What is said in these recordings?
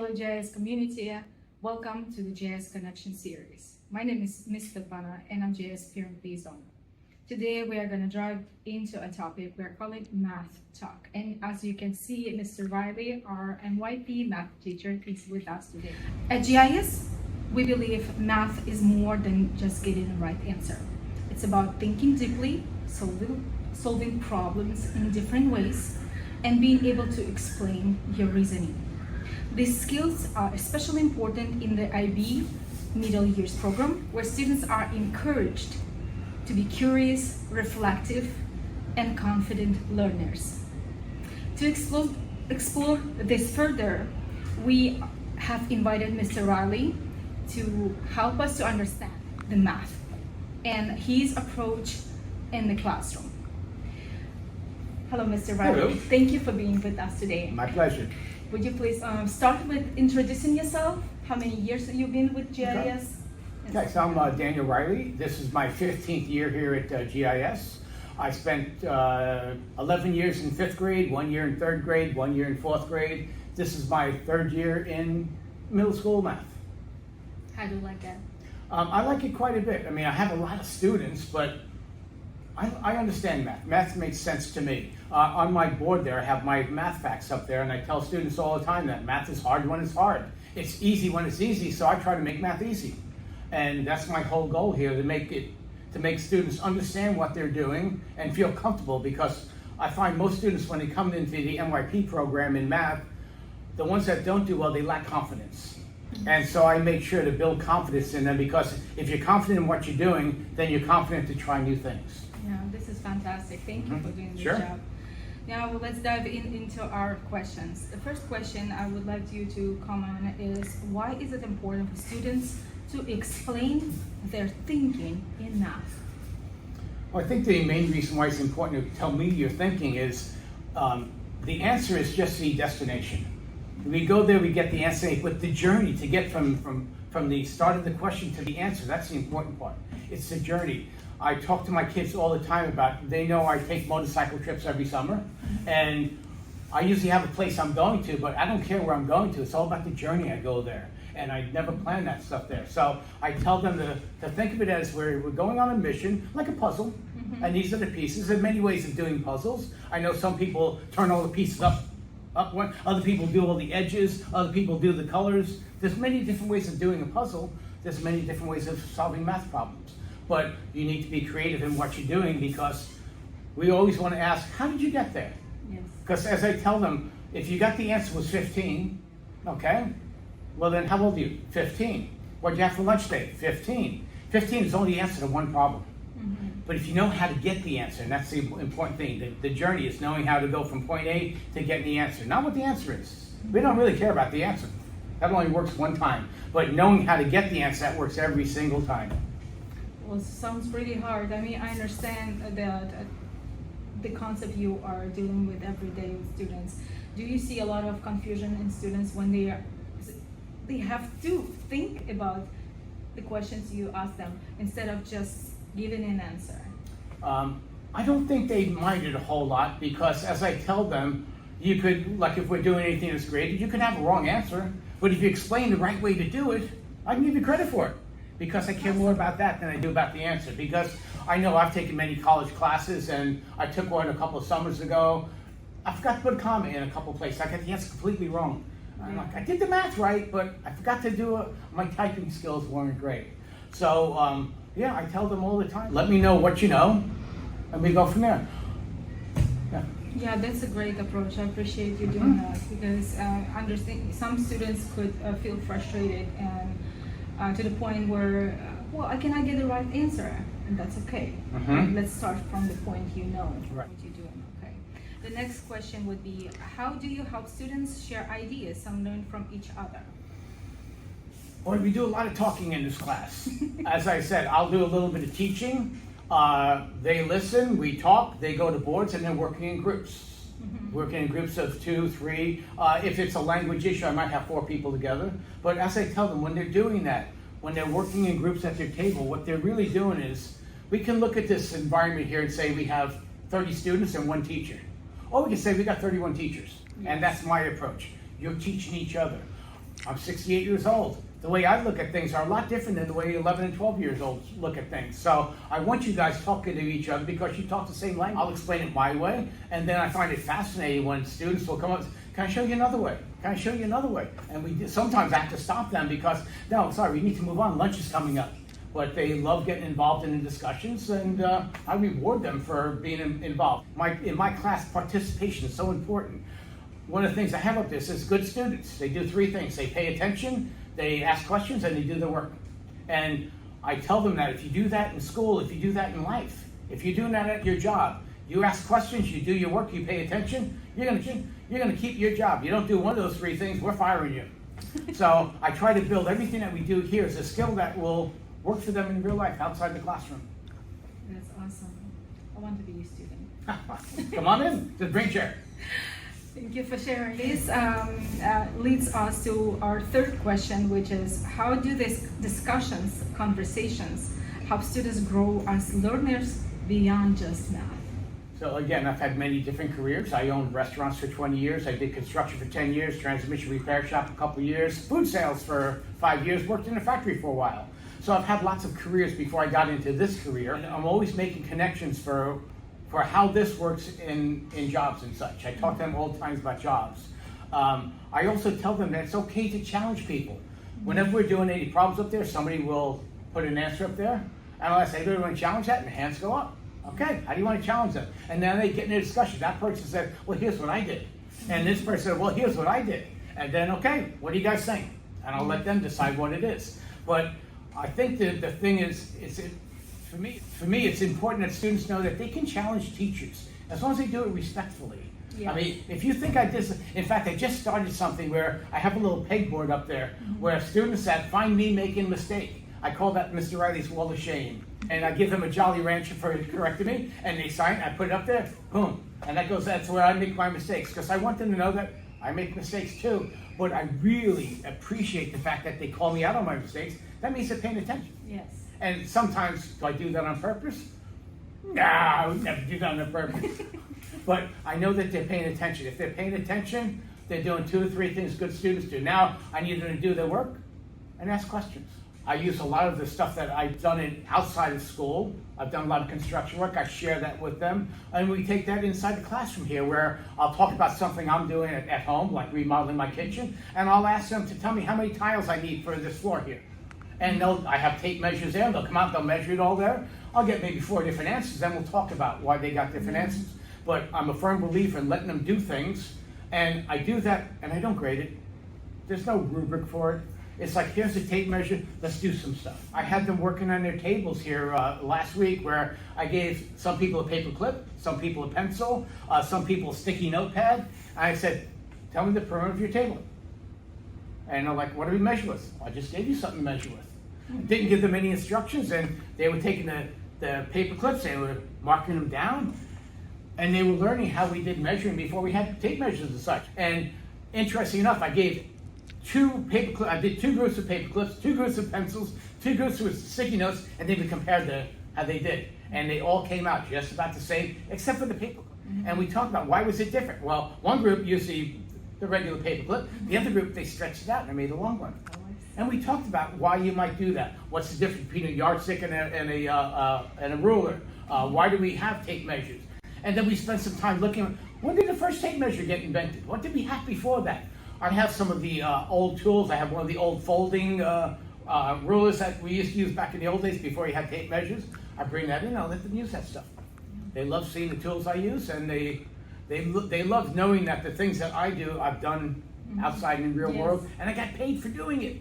Hello GIS community, welcome to the GIS Connection series. My name is Ms. Stefana and I'm GIS Parent Liaison. Today we are going to dive into a topic we're calling Math Talk. And as you can see, Mr. Reilly, our NYP math teacher, is with us today. At GIS, we believe math is more than just getting the right answer. It's about thinking deeply, solving problems in different ways, and being able to explain your reasoning. These skills are especially important in the IB Middle Years program, where students are encouraged to be curious, reflective, and confident learners. To explore this further, we have invited Mr. Reilly to help us to understand the math and his approach in the classroom. Hello, Mr. Reilly. Hello. Thank you for being with us today. My pleasure. Would you please start with introducing yourself? How many years have you been with GIS? Okay, so I'm Daniel Reilly. This is my 15th year here at GIS. I spent 11 years in 5th grade, 1 year in 3rd grade, 1 year in 4th grade. This is my 3rd year in middle school math. How do you like that? I like it quite a bit. I mean, I have a lot of students, but I understand math. Math makes sense to me. On my board there, I have my math facts up there, and I tell students all the time that math is hard when it's hard. It's easy when it's easy, so I try to make math easy. And that's my whole goal here, to make students understand what they're doing and feel comfortable, because I find most students, when they come into the NYP program in math, the ones that don't do well, they lack confidence. And so I make sure to build confidence in them, because if you're confident in what you're doing, then you're confident to try new things. Yeah, this is fantastic. Thank you for doing this Sure. job. Now let's dive into our questions. The first question I would like you to comment is, why is it important for students to explain their thinking in math? Well, I think the main reason why it's important to tell me your thinking is the answer is just the destination. We go there, we get the answer, but the journey to get from the start of the question to the answer, that's the important part. It's the journey. I talk to my kids all the time about, they know I take motorcycle trips every summer, and I usually have a place I'm going to, but I don't care where I'm going to. It's all about the journey I go there, and I never plan that stuff there. So I tell them to think of it as we're going on a mission, like a puzzle, and these are the pieces. There are many ways of doing puzzles. I know some people turn all the pieces up one, other people do all the edges, other people do the colors. There's many different ways of doing a puzzle. There's many different ways of solving math problems. But you need to be creative in what you're doing, because we always want to ask, how did you get there? Yes. Because as I tell them, if you got the answer was 15, okay, well then how old are you? 15. What did you have for lunch today? 15. 15 is only the answer to one problem. But if you know how to get the answer, and that's the important thing, the journey is knowing how to go from point A to getting the answer, not what the answer is. We don't really care about the answer. That only works one time. But knowing how to get the answer, that works every single time. Well, it sounds pretty hard. I mean, I understand that the concept you are dealing with every day with students. Do you see a lot of confusion in students when they have to think about the questions you ask them instead of just giving an answer? I don't think they mind it a whole lot, because as I tell them, you could, like if we're doing anything that's graded, you can have a wrong answer, but if you explain the right way to do it, I can give you credit for it, because I care more about that than I do about the answer. Because I know I've taken many college classes, and I took one a couple of summers ago. I forgot to put a comma in a couple of places. I got the answer completely wrong. I'm like, I did the math right, but I forgot to do it. My typing skills weren't great. So yeah, I tell them all the time, let me know what you know, and we go from there. Yeah, that's a great approach. I appreciate you doing that, because understand some students could feel frustrated and to the point where, well, I cannot get the right answer, and that's okay. Let's start from the point you know what you're doing. Okay. The next question would be, how do you help students share ideas and learn from each other? Well, we do a lot of talking in this class. As I said, I'll do a little bit of teaching. They listen, we talk, they go to boards, and they're working in groups. Working in groups of 2, 3. If it's a language issue, I might have 4 people together. But as I tell them, when they're doing that, when they're working in groups at their table, what they're really doing is, we can look at this environment here and say we have 30 students and 1 teacher. Or we can say we got 31 teachers. And that's my approach. You're teaching each other. I'm 68 years old. The way I look at things are a lot different than the way 11 and 12 years old look at things. So I want you guys talking to each other because you talk the same language. I'll explain it my way, and then I find it fascinating when students will come up, can I show you another way? Can I show you another way? And sometimes I have to stop them because, no, sorry, we need to move on, lunch is coming up. But they love getting involved in the discussions, and I reward them for being involved. In my class, participation is so important. One of the things I have up there says good students. They do three things. They pay attention, they ask questions, and they do their work. And I tell them that if you do that in school, if you do that in life, if you're doing that at your job, you ask questions, you do your work, you pay attention, you're gonna keep your job. You don't do one of those three things, we're firing you. So I try to build everything that we do here as a skill that will work for them in real life outside the classroom. That's awesome. I want to be a student. Come on in, just bring chair. Thank you for sharing. This leads us to our third question, which is how do these discussions, conversations, help students grow as learners beyond just math? So again, I've had many different careers. I owned restaurants for 20 years. I did construction for 10 years, transmission repair shop a couple years, food sales for 5 years, worked in a factory for a while. So I've had lots of careers before I got into this career. And I'm always making connections for how this works in jobs and such. I talk to them all the time about jobs. I also tell them that it's okay to challenge people. Whenever we're doing any problems up there, somebody will put an answer up there. And I'll say, do you want to challenge that? And the hands go up. Okay, how do you want to challenge them? And then they get in a discussion. That person said, well, here's what I did. And this person said, well, here's what I did. And then, okay, what do you guys think? And I'll let them decide what it is. But I think that the thing is for me, it's important that students know that they can challenge teachers as long as they do it respectfully. Yes. I mean, if you think in fact, I just started something where I have a little pegboard up there where students that find me making a mistake, I call that Mr. Reilly's wall of shame. And I give them a Jolly Rancher for correcting me, and they sign it, I put it up there, boom. And that's where I make my mistakes, because I want them to know that I make mistakes too. But I really appreciate the fact that they call me out on my mistakes. That means they're paying attention. Yes. And sometimes, do I do that on purpose? No, I would never do that on purpose. But I know that they're paying attention. If they're paying attention, they're doing 2 or 3 things good students do. Now, I need them to do their work and ask questions. I use a lot of the stuff that I've done outside of school. I've done a lot of construction work. I share that with them. And we take that inside the classroom here, where I'll talk about something I'm doing at home, like remodeling my kitchen, and I'll ask them to tell me how many tiles I need for this floor here. And I have tape measures there. They'll come out, they'll measure it all there. I'll get maybe 4 different answers, then we'll talk about why they got different answers. But I'm a firm believer in letting them do things, and I do that, and I don't grade it. There's no rubric for it. It's like, here's a tape measure, let's do some stuff. I had them working on their tables here last week, where I gave some people a paper clip, some people a pencil, some people a sticky notepad. And I said, tell me the perimeter of your table. And they're like, what do we measure with? Well, I just gave you something to measure with. Didn't give them any instructions, and they were taking the paper clips, they were marking them down, and they were learning how we did measuring before we had tape measures and such. And interesting enough, I gave 2 paper clips. I did 2 groups of paper clips, 2 groups of pencils, 2 groups with sticky notes, and then we compared how they did. And they all came out just about the same, except for the paper clip. And we talked about why was it different. Well, one group used the regular paper clip. The other group, they stretched it out and they made a long one. And we talked about why you might do that. What's the difference between a yardstick and a ruler? Why do we have tape measures? And then we spent some time looking at, when did the first tape measure get invented? What did we have before that? I have some of the old tools. I have one of the old folding rulers that we used to use back in the old days before you had tape measures. I bring that in, I'll let them use that stuff. They love seeing the tools I use, and they love knowing that the things that I do, I've done outside in the real world, and I got paid for doing it.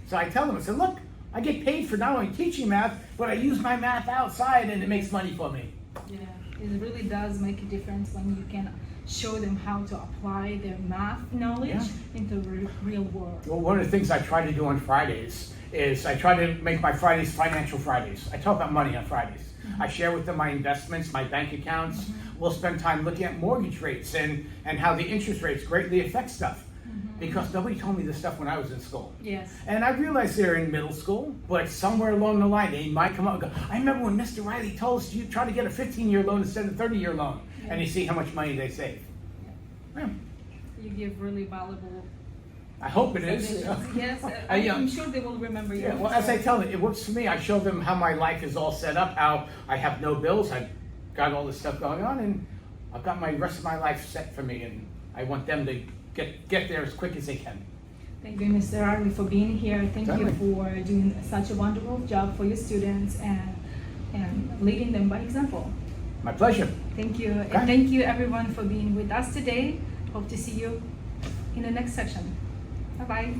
So I tell them, I said, look, I get paid for not only teaching math, but I use my math outside, and it makes money for me. Yeah, it really does make a difference when you can show them how to apply their math knowledge into the real world. Well, one of the things I try to do on Fridays is I try to make my Fridays financial Fridays. I talk about money on Fridays. I share with them my investments, my bank accounts. We'll spend time looking at mortgage rates and how the interest rates greatly affect stuff. Because nobody told me this stuff when I was in school. Yes. And I realized they're in middle school, but somewhere along the line, they might come up and go, I remember when Mr. Reilly told us you try to get a 15-year loan instead of a 30-year loan. And you see how much money they save. You give really valuable I hope it is. Yes, Yeah. I'm sure they will remember you. Yeah, well, as I tell them, it works for me. I show them how my life is all set up, how I have no bills, I've got all this stuff going on, and I've got my rest of my life set for me, and I want them to get there as quick as they can. Thank you, Mr. Reilly, for being here. Thank Certainly. you for doing such a wonderful job for your students and leading them by example. My pleasure. Thank you. Okay. And thank you, everyone, for being with us today. Hope to see you in the next section. Bye-bye.